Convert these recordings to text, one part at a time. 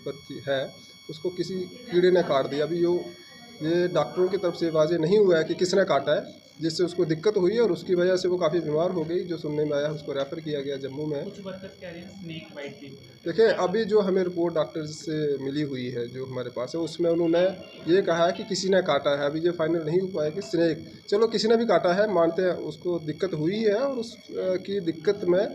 पर है उसको किसी कीड़े ने काट दिया। अभी ये डॉक्टरों की तरफ से वाज़ेह नहीं हुआ है कि किसने काटा है, जिससे उसको दिक्कत हुई है और उसकी वजह से वो काफ़ी बीमार हो गई। जो सुनने में आया उसको रेफ़र किया गया जम्मू में। कुछ वर्कर्स कह रहे हैं स्नेक बाइट भी। देखिए, अभी जो हमें रिपोर्ट डॉक्टर से मिली हुई है, जो हमारे पास है, उसमें उन्होंने ये कहा है कि किसी ने काटा है। अभी ये फाइनल नहीं हो पाया कि स्नेक, चलो किसी ने भी काटा है, मानते हैं उसको दिक्कत हुई है और उस की दिक्कत में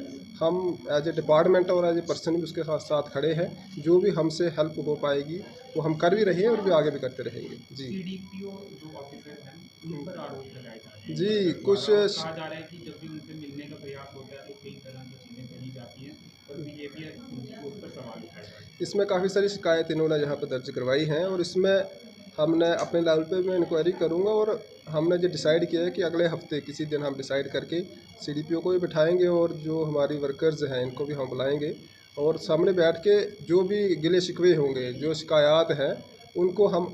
हम एज ए डिपार्टमेंट और एज ए पर्सन भी उसके साथ साथ खड़े हैं। जो भी हमसे हेल्प हो पाएगी वो हम कर भी रहे हैं और भी आगे भी करते रहेंगे। जी। सीडीपीओ जो ऑफिसर हैं उन पर आरोप लगाए जा रहे हैं जी, वर्कर्स कुछ द्वारा, और कहा जा रहा है कि जब भी उनसे मिलने का प्रयास होता है तो कई तरह की चीज़ें कही जाती हैं और बिहेवियर उनकी उस पर सवाल उठाए जाते हैं। इसमें काफ़ी सारी शिकायत इन्होंने यहाँ पर दर्ज करवाई हैं और इसमें हमने अपने लेवल पे मैं इंक्वायरी करूँगा और हमने जो डिसाइड किया है कि अगले हफ्ते किसी दिन हम डिसाइड करके सीडीपीओ को भी बिठाएंगे और जो हमारी वर्कर्स हैं इनको भी हम बुलाएंगे और सामने बैठ के जो भी गिले शिकवे होंगे, जो शिकायत हैं, उनको हम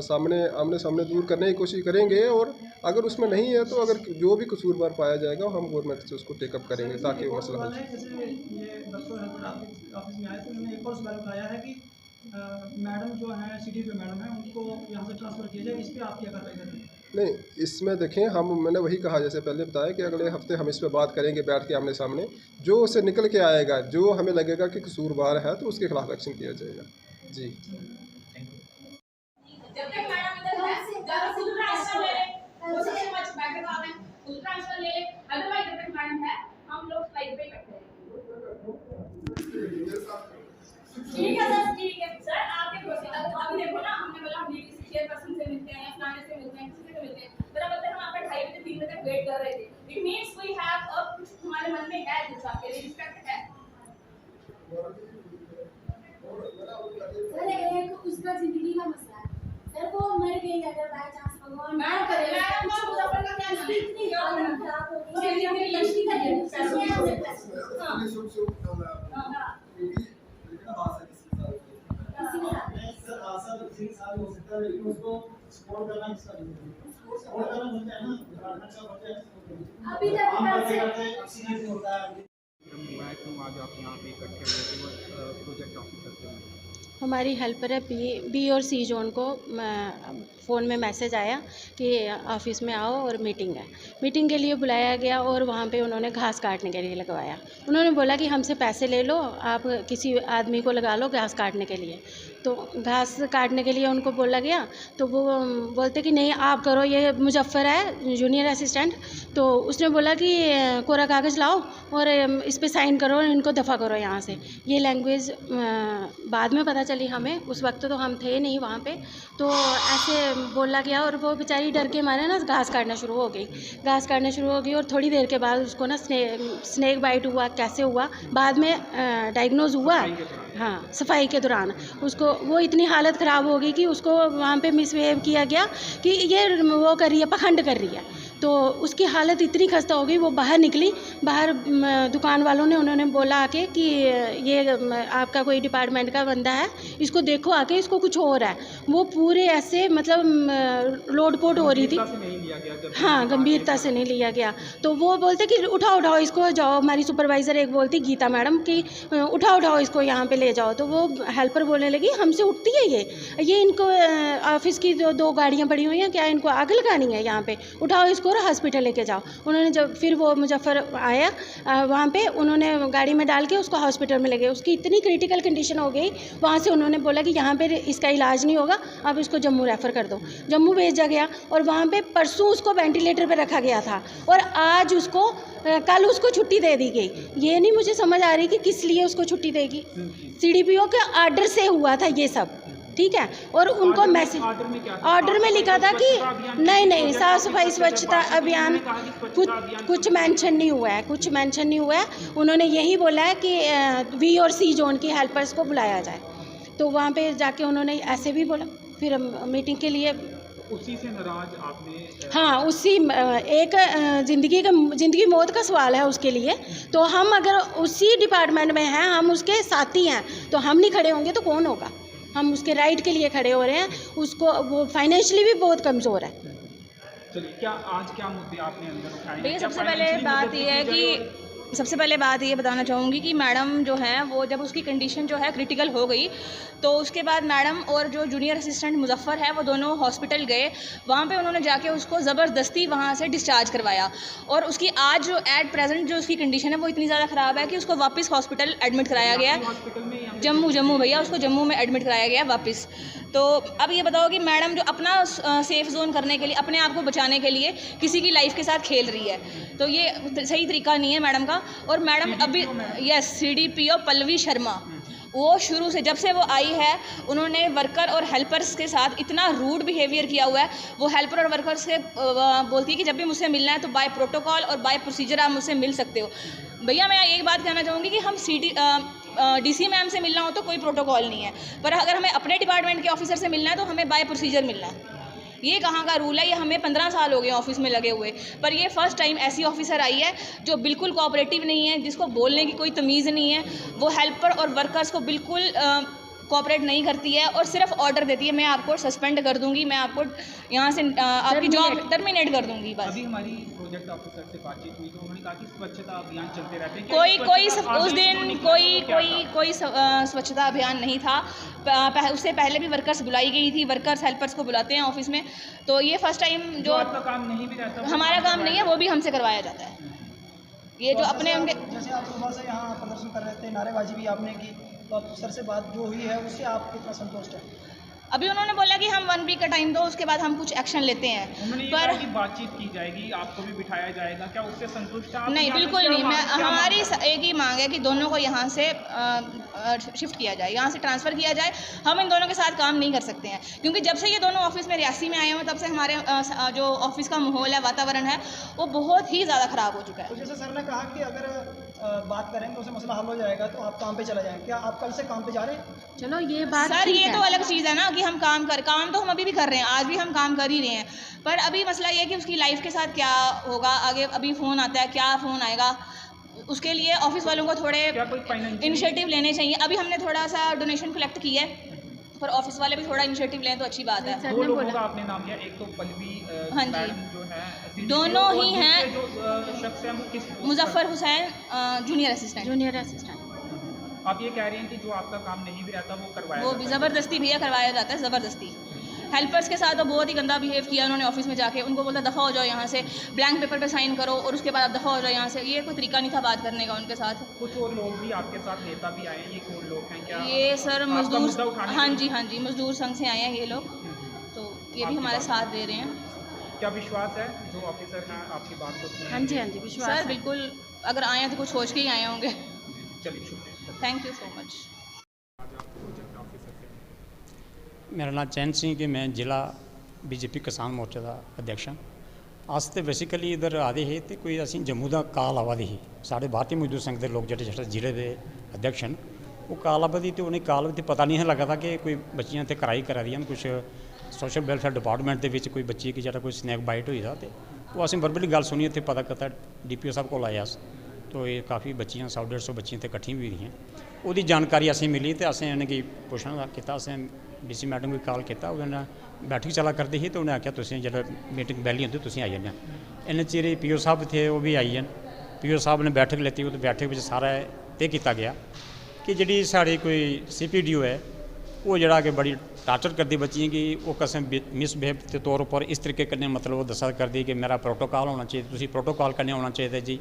सामने आमने सामने दूर करने की कोशिश करेंगे और अगर उसमें नहीं है तो अगर जो भी कसूरवार पाया जाएगा हम गवर्नमेंट से उसको टेकअप करेंगे ताकि वो मसला हल। जैसे ये बच्चों ऑफिस में आए थे, उन्होंने एक और सवाल उठाया है कि मैडम जो है सिटी पे मैडम है उनको यहाँ से ट्रांसफ़र किया जाए, इस पर आप क्या कार्रवाई करेंगे? नहीं, इसमें देखें, मैंने वही कहा जैसे पहले बताया कि अगले हफ्ते हम इस पे बात करेंगे बैठ के आमने सामने। जो उससे निकल के आएगा, जो हमें लगेगा कि कसूरवार है तो उसके खिलाफ एक्शन किया जाएगा। जी। जब तक मैडम इधर है ज़्यादा फुल ट्रांसफर ले ले, वो सबसे मच बेटर काम है, फुल ट्रांसफर ले ले। अदरवाइज जब तक मैडम है हम लोग स्ट्राइक पे करते हैं। ठीक है सर, ठीक है सर, आपके भरोसे अभी देखो ना, हमने बोला हम डीटीसी चेयरपर्सन से मिलते हैं या फलाने से मिलते हैं, किसी से मिलते हैं, बराबर तक हम आपका 2:30 बजे 3 बजे तक वेट कर रहे थे। It means we have a कुछ तुम्हारे मन में है, कुछ आपके लिए रिस्पेक्ट है। सर एक उसका जिंदगी का मसला है सर, वो मर गई अगर बाय चांस भगवान मैडम करे मैडम को मुजफ्फर का क्या नाम है? इतनी हालत खराब हो गई चलिए मेरी लड़की का अभी तक आज आप यहाँ पे इकट्ठे हुए थे प्रोजेक्ट ऑफिसर थे। हमारी हेल्पर है बी और सी जोन को फ़ोन में मैसेज आया कि ऑफिस में आओ और मीटिंग है। मीटिंग के लिए बुलाया गया और वहाँ पे उन्होंने घास काटने के लिए लगवाया। उन्होंने बोला कि हमसे पैसे ले लो, आप किसी आदमी को लगा लो घास काटने के लिए। तो घास काटने के लिए उनको बोला गया तो वो बोलते कि नहीं आप करो, ये मुजफ्फर है जूनियर असिस्टेंट। तो उसने बोला कि कोरा कागज़ लाओ और इस पे साइन करो और इनको दफ़ा करो यहाँ से। ये लैंग्वेज बाद में पता चली हमें, उस वक्त तो हम थे नहीं वहाँ पे। तो ऐसे बोला गया और वो बेचारी डर के मारे ना घास काटना शुरू हो गई। घास काटना शुरू हो गई और थोड़ी देर के बाद उसको ना स्नेक बाइट हुआ, कैसे हुआ बाद में डायग्नोज हुआ। हाँ, सफाई के दौरान उसको वो इतनी हालत ख़राब हो गई कि उसको वहाँ पे मिसबिहेव किया गया कि ये वो कर रही है, पखंड कर रही है। तो उसकी हालत इतनी खस्ता हो गई, वो बाहर निकली। बाहर दुकान वालों ने उन्होंने बोला आके कि ये आपका कोई डिपार्टमेंट का बंदा है, इसको देखो आके, इसको कुछ हो रहा है। वो पूरे ऐसे मतलब लोटपोट हो रही थी। हाँ, गंभीरता से नहीं लिया गया। तो वो बोलते कि उठाओ उठाओ इसको, जाओ। हमारी सुपरवाइज़र एक बोलती गीता मैडम कि उठाओ उठाओ इसको यहाँ पे ले जाओ। तो वो हेल्पर बोलने लगी हमसे उठती है ये इनको ऑफिस की जो 2 गाड़ियाँ पड़ी हुई हैं, क्या इनको आग लगानी है यहाँ पे, उठाओ इसको और हॉस्पिटल लेके जाओ। उन्होंने जब फिर वो मुजफ्फर आया वहाँ पे, उन्होंने गाड़ी में डाल के उसको हॉस्पिटल में ले गए। उसकी इतनी क्रिटिकल कंडीशन हो गई, वहाँ से उन्होंने बोला कि यहाँ पे इसका इलाज नहीं होगा, अब इसको जम्मू रेफ़र कर दो। जम्मू भेजा गया और वहाँ पे परसों उसको वेंटिलेटर पे रखा गया था और आज उसको कल उसको छुट्टी दे दी गई। ये नहीं मुझे समझ आ रही कि किस लिए उसको छुट्टी देगी। सीडीपीओ के ऑर्डर से हुआ था ये सब, ठीक है। और उनको मैसेज ऑर्डर में लिखा था कि नहीं साफ़ सफाई स्वच्छता अभियान कुछ मेंशन नहीं हुआ है, कुछ मेंशन नहीं हुआ है। उन्होंने यही बोला है कि बी और सी जोन की हेल्पर्स को बुलाया जाए। तो वहाँ पे जाके उन्होंने ऐसे भी बोला। फिर मीटिंग के लिए उसी से नाराज आपने? हाँ, उसी एक ज़िंदगी मौत का सवाल है उसके लिए। तो हम अगर उसी डिपार्टमेंट में हैं, हम उसके साथी हैं, तो हम नहीं खड़े होंगे तो कौन होगा। हम उसके राइट के लिए खड़े हो रहे हैं। उसको वो फाइनेंशियली भी बहुत कमज़ोर है। चलिए, क्या आज क्या मुद्दे आपने अंदर उठाए? देखिए, सबसे पहले बात ये है कि सबसे पहले बात ये बताना चाहूँगी कि मैडम जो है वो जब उसकी कंडीशन जो है क्रिटिकल हो गई तो उसके बाद मैडम और जो जूनियर असिस्टेंट मुजफ्फ़र है वो दोनों हॉस्पिटल गए, वहाँ पे उन्होंने जाके उसको ज़बरदस्ती वहाँ से डिस्चार्ज करवाया। और उसकी आज जो एट प्रेजेंट जो उसकी कंडीशन है वो इतनी ज़्यादा ख़राब है कि उसको वापस हॉस्पिटल एडमिट कराया गया है। जम्मू भैया, उसको जम्मू में एडमिट कराया गया वापस। तो अब ये बताओ कि मैडम जो अपना सेफ़ जोन करने के लिए, अपने आप को बचाने के लिए किसी की लाइफ के साथ खेल रही है, तो ये सही तरीका नहीं है मैडम का। और मैडम अभी यस CDPO पल्लवी शर्मा, वो शुरू से जब से वो आई है उन्होंने वर्कर और हेल्पर्स के साथ इतना रूड बिहेवियर किया हुआ है। वो हेल्पर और वर्कर्स से बोलती है कि जब भी मुझसे मिलना है तो बाय प्रोटोकॉल और बाय प्रोसीजर आप मुझसे मिल सकते हो। भैया मैं एक बात कहना चाहूँगी कि हम DC मैम से मिलना हो तो कोई प्रोटोकॉल नहीं है, पर अगर हमें अपने डिपार्टमेंट के ऑफिसर से मिलना है तो हमें बाय प्रोसीजर मिलना है। ये कहाँ का रूल है? ये हमें 15 साल हो गए ऑफिस में लगे हुए, पर ये फर्स्ट टाइम ऐसी ऑफिसर आई है जो बिल्कुल कोऑपरेटिव नहीं है, जिसको बोलने की कोई तमीज़ नहीं है। वो हेल्पर और वर्कर्स को बिल्कुल कोऑपरेट नहीं करती है और सिर्फ ऑर्डर देती है, मैं आपको सस्पेंड कर दूंगी, मैं आपको यहाँ से आपकी जॉब टर्मिनेट कर दूंगी। बस अभी हमारी प्रोजेक्ट ऑफिसर से बातचीत हुई तो उन्होंने कहा कि स्वच्छता अभियान चलते रहते हैं। उस दिन कोई स्वच्छता अभियान नहीं था। उससे पहले भी वर्कर्स बुलाई गई थी, वर्कर्स हेल्पर्स को बुलाते हैं ऑफिस में। तो ये फर्स्ट टाइम जो आपका काम नहीं भी रहता, हमारा काम नहीं है, वो भी हमसे करवाया जाता है। ये जो अपने उनके जैसे आप सुबह से यहाँ प्रदर्शन कर रहे थे, नारेबाजी भी आपने की, तो अफसर से बात जो हुई है उससे आप कितना संतुष्ट हैं? अभी उन्होंने बोला कि हम 1 वीक का टाइम दो, उसके बाद हम कुछ एक्शन लेते हैं। उन्होंने ये कहा कि बातचीत की जाएगी, आपको भी बिठाया जाएगा, क्या उससे संतुष्ट हैं आप? नहीं, बिल्कुल नहीं। हमारी एक ही मांग है कि दोनों को यहाँ से शिफ्ट किया जाए, यहाँ से ट्रांसफ़र किया जाए। हम इन दोनों के साथ काम नहीं कर सकते हैं, क्योंकि जब से ये दोनों ऑफिस में रियासी में आए हैं तब से हमारे जो ऑफिस का माहौल है, वातावरण है, वो बहुत ही ज़्यादा ख़राब हो चुका है। तो जैसे सर ने कहा कि अगर बात करेंगे तो उससे मसला हल हो जाएगा, तो आप काम पे चले जाएँ, क्या आप कल से काम पे जा रहे हैं? चलो ये बात सर, ठीक ये है। तो अलग चीज़ है ना कि हम काम तो हम अभी भी कर रहे हैं, आज भी हम काम कर ही रहे हैं, पर अभी मसला ये है कि उसकी लाइफ के साथ क्या होगा आगे। अभी फ़ोन आता है, क्या फ़ोन आएगा, उसके लिए ऑफिस वालों को थोड़े इनिशिएटिव लेने चाहिए। अभी हमने थोड़ा सा डोनेशन कलेक्ट की है, पर ऑफिस वाले भी थोड़ा इनिशिएटिव लें तो अच्छी बात है। दो लोगों का आपने नाम लिया, एक तो पल्लवी हाँ जी, मैडम जो है, दोनों ही हैं। जो शख्स है वो किस? Muzaffar Hussain, junior assistant. आप ये कह रही हैं कि जो आपका काम नहीं भी रहता वो करवाया वो भी ज़बरदस्ती भैया करवाया जाता है, ज़बरदस्ती। हेल्पर्स के साथ तो बहुत ही गंदा बिहेव किया उन्होंने ऑफिस में जाके, उनको बोला दफ़ा हो जाओ यहाँ से, ब्लैंक पेपर पे साइन करो और उसके बाद आप दफ़ा हो जाओ यहाँ से। ये कोई तरीका नहीं था बात करने का उनके साथ। कुछ और लोग भी आपके साथ नेता भी आए हैं, ये कौन लोग हैं? क्या ये सर मजदूर, हाँ जी, मजदूर संघ से आए हैं ये लोग, तो ये भी हमारे साथ दे रहे हैं। क्या विश्वास है जो ऑफिसर हैं आपकी बात को सुनेंगे? हाँ जी विश्वास सर बिल्कुल, अगर आए हैं तो कुछ सोच के ही आए होंगे। चलिए, शुक्रिया, थैंक यू सो मच। मेरा नाम चैन सिंह कि मैं जिला BJP किसान मोर्चा का अध्यक्ष हाँ। अस तो बेसिकली इधर आए थे तो कोई असी जम्मू का कॉल आवा दी ही, साढ़े भारतीय मजदूर संघ के लोग जो जिले के अध्यक्ष हैं वो कॉल आवा दी, तो उन्हें कॉल तो पता नहीं लगा था कि कोई बच्चियां तो कराई करा दी, कुछ सोशल वेलफेयर डिपार्टमेंट के कोई बच्ची की कोई स्नैक बाइट हुई था, तो वो असें वर्बली गल सुनी, इतने पता करता DPO साहब को आया, तो ये काफ़ी बच्चियां 100-150 बच्चियां तो इकट्ठी हुई रही, वो जानकारी असें मिली तो असें उन्हें पुछना किया, असें DC मैडम को कॉल किया, उन्होंने बैठक चला करती ही, तो उन्हें आख्या तुम जो मीटिंग बेली होती तुम आई जाना। इन चिर PO साहब थे वो भी आई हैं, PO साहब ने बैठक लेती, तो बैठक में सारा तय किया गया कि जी साड़ी कोई CPDO है वो जरा कि बड़ी टार्चर करती बच्चियों की, वो कसम मिसबिहेव के तौर पर इस तरीके कन्नै मतलब वो दसा करती कि मेरा प्रोटोकॉल होना चाहिए, तुम प्रोटोकॉल कन्नै होना चाहिए जी।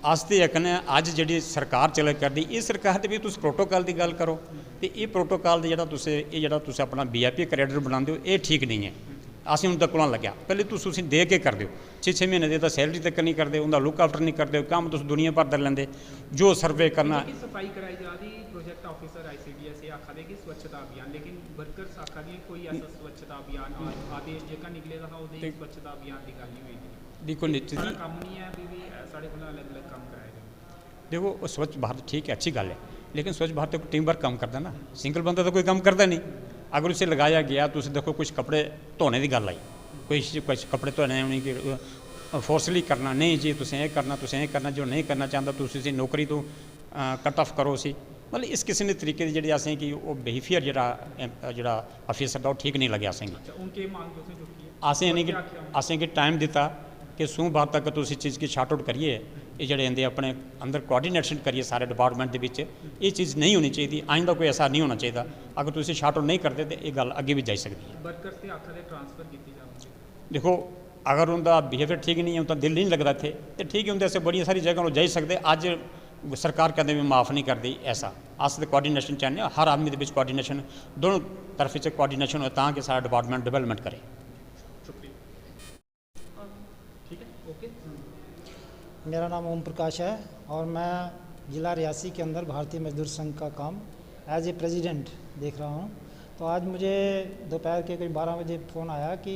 अस तो आखने अज जी सरकार चले करती, इस सरकार तो भी तुम प्रोटोकॉल की गल करो, तो ये प्रोटोकॉल जो तुम अपना VIP कैडेटर बनाते हो ये ठीक नहीं है। असीं उन तक को लग्या पहले तुम दे के कर दो, 6-6 महीने दे तो सैलरी तक नहीं करते, उनका लुक आफ्टर नहीं करते, काम तुम दुनिया भर कर लेंगे, जो सर्वे करना। सफाई कराई जा रही प्रोजेक्ट ऑफिसर ICDS आखा दे कि स्वच्छता अभियान, लेकिन वर्कर्स आखा दी कोई ऐसा स्वच्छता अभियान आदेश जो निकलेगा था वो स्वच्छता अभियान की गल नहीं हुई थी। देखो निश्चित ही काम नहीं है, अभी भी साढ़े को अलग अलग काम कराए जाए। देखो स्वच्छ भारत ठीक है, अच्छी गल है, लेकिन स्वच्छ भारत तो टीम वर्क काम करता ना, सिंगल बंदा तो कोई काम करता नहीं। अगर उसे लगाया गया तो उसे देखो कुछ कपड़े धोने की गल आई, कुछ कपड़े धोने उन्हें फोर्सली करना नहीं जी तुसें ये करना, जो नहीं करना चाहता तो उसे नौकरी तो कट ऑफ करो सी, मतलब इस किसी ने तरीके की जी असें कि वो बिहेवियर जो ऑफिसर का ठीक नहीं लगे असें असें कि टाइम दिता कि सोमवार तक तो इस चीज़ की शार्ट आउट करिए ये ਜਿਹੜੇ ਇਹਦੇ ਆਪਣੇ ਅੰਦਰ ਕੋਆਰਡੀਨੇਸ਼ਨ ਕਰੀਏ ਸਾਰੇ ਡਿਪਾਰਟਮੈਂਟ ਦੇ ਵਿੱਚ, ਇਹ ਚੀਜ਼ ਨਹੀਂ ਹੋਣੀ ਚਾਹੀਦੀ। ਆਇੰਦਾ ਕੋਈ ਐਸਾ ਨਹੀਂ ਹੋਣਾ ਚਾਹੀਦਾ। ਅਗਰ ਤੁਸੀਂ ਸ਼ਾਰਟ ਆਊਟ ਨਹੀਂ ਕਰਦੇ ਤਾਂ ਇਹ ਗੱਲ ਅੱਗੇ ਵੀ ਜਾ ਸਕਦੀ ਹੈ। ਵਰਕਰਸ ਦੇ ਹੱਥਾਂ ਦੇ ਟ੍ਰਾਂਸਫਰ ਕੀਤੀ ਜਾਵੇ। ਦੇਖੋ अगर उनका बिहेवियर ठीक नहीं है, उनका दिल नहीं लगता थे तो ठीक है, उनसे ऐसे बड़ी सारी जगह जा सकते। अज सरकार कहते भी माफ़ नहीं करती ऐसा। अस तो कोआर्डिनेशन चाहते हैं, हर आदमी के कोआर्डिनेशन दोनों तरफ से कोआर्डिनेशन हो ताकि सारा डिपार्टमेंट डेवलपमेंट करे। शुक्रिया। ठीक है, ओके। मेरा नाम ओम प्रकाश है और मैं ज़िला रियासी के अंदर भारतीय मजदूर संघ का काम एज ए प्रेसिडेंट देख रहा हूँ। तो आज मुझे दोपहर के करीब 12 बजे फ़ोन आया कि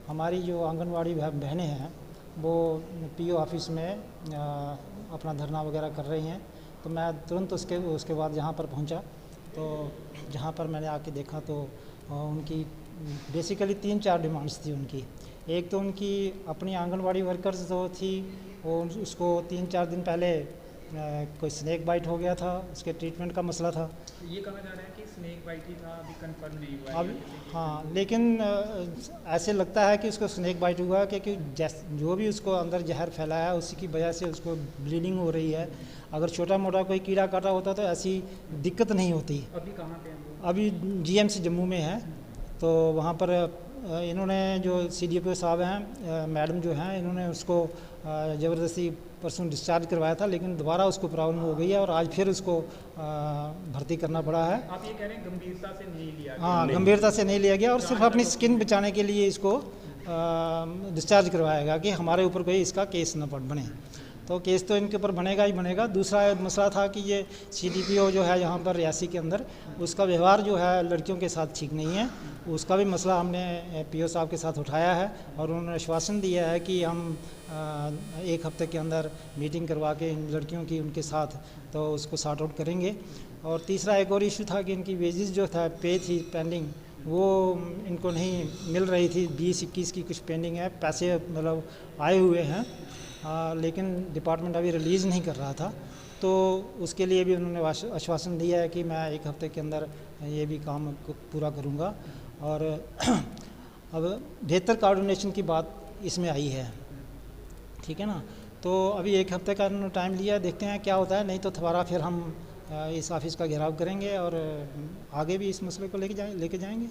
हमारी जो आंगनवाड़ी बहनें हैं वो पीओ ऑफिस में अपना धरना वगैरह कर रही हैं। तो मैं तुरंत उसके बाद यहाँ पर पहुँचा। तो जहाँ पर मैंने आके देखा तो उनकी बेसिकली 3-4 डिमांड्स थी उनकी। एक तो उनकी अपनी आंगनवाड़ी वर्कर्स जो थी वो उसको 3-4 दिन पहले कोई स्नेक बाइट हो गया था, उसके ट्रीटमेंट का मसला था। ये कहा जा रहा है कि स्नेक बाइट ही था, अभी कंफर्म नहीं हुआ है। अब हाँ, लेकिन ऐसे लगता है कि उसको स्नेक बाइट हुआ क्योंकि जो भी उसको अंदर जहर फैलाया उसी की वजह से उसको ब्लीडिंग हो रही है। अगर छोटा मोटा कोई कीड़ा काटा होता तो ऐसी दिक्कत नहीं होती। अभी कहाँ पे हैं वो? अभी जीएमसी जम्मू में है। तो वहाँ पर इन्होंने जो CDPO साहब हैं, मैडम जो हैं, इन्होंने उसको ज़बरदस्ती परसों डिस्चार्ज करवाया था, लेकिन दोबारा उसको प्रॉब्लम हो गई है और आज फिर उसको भर्ती करना पड़ा है। आप ये कह रहे हैं गंभीरता से नहीं लिया गया? हाँ, गंभीरता से नहीं लिया गया और सिर्फ अपनी स्किन बचाने के लिए इसको डिस्चार्ज करवाएगा कि हमारे ऊपर कोई इसका केस न बने। तो केस तो इनके ऊपर बनेगा ही बनेगा। दूसरा मसला था कि ये CDPO जो है यहाँ पर रियासी के अंदर, उसका व्यवहार जो है लड़कियों के साथ ठीक नहीं है। उसका भी मसला हमने PO साहब के साथ उठाया है और उन्होंने आश्वासन दिया है कि हम 1 हफ्ते के अंदर मीटिंग करवा के इन लड़कियों की उनके साथ तो उसको सॉर्ट आउट करेंगे। और तीसरा एक और इशू था कि इनकी वेजेस जो था पे थी पेंडिंग, वो इनको नहीं मिल रही थी। 20-21 की कुछ पेंडिंग है, पैसे मतलब आए हुए हैं लेकिन डिपार्टमेंट अभी रिलीज़ नहीं कर रहा था। तो उसके लिए भी उन्होंने आश्वासन दिया है कि मैं 1 हफ्ते के अंदर ये भी काम पूरा करूँगा। और अब बेहतर कोऑर्डिनेशन की बात इसमें आई है, ठीक है ना। तो अभी 1 हफ्ते का इन्होंने टाइम लिया, देखते हैं क्या होता है। नहीं तो दोबारा फिर हम इस ऑफ़िस का घेराव करेंगे और आगे भी इस मसले को लेके जाएंगे।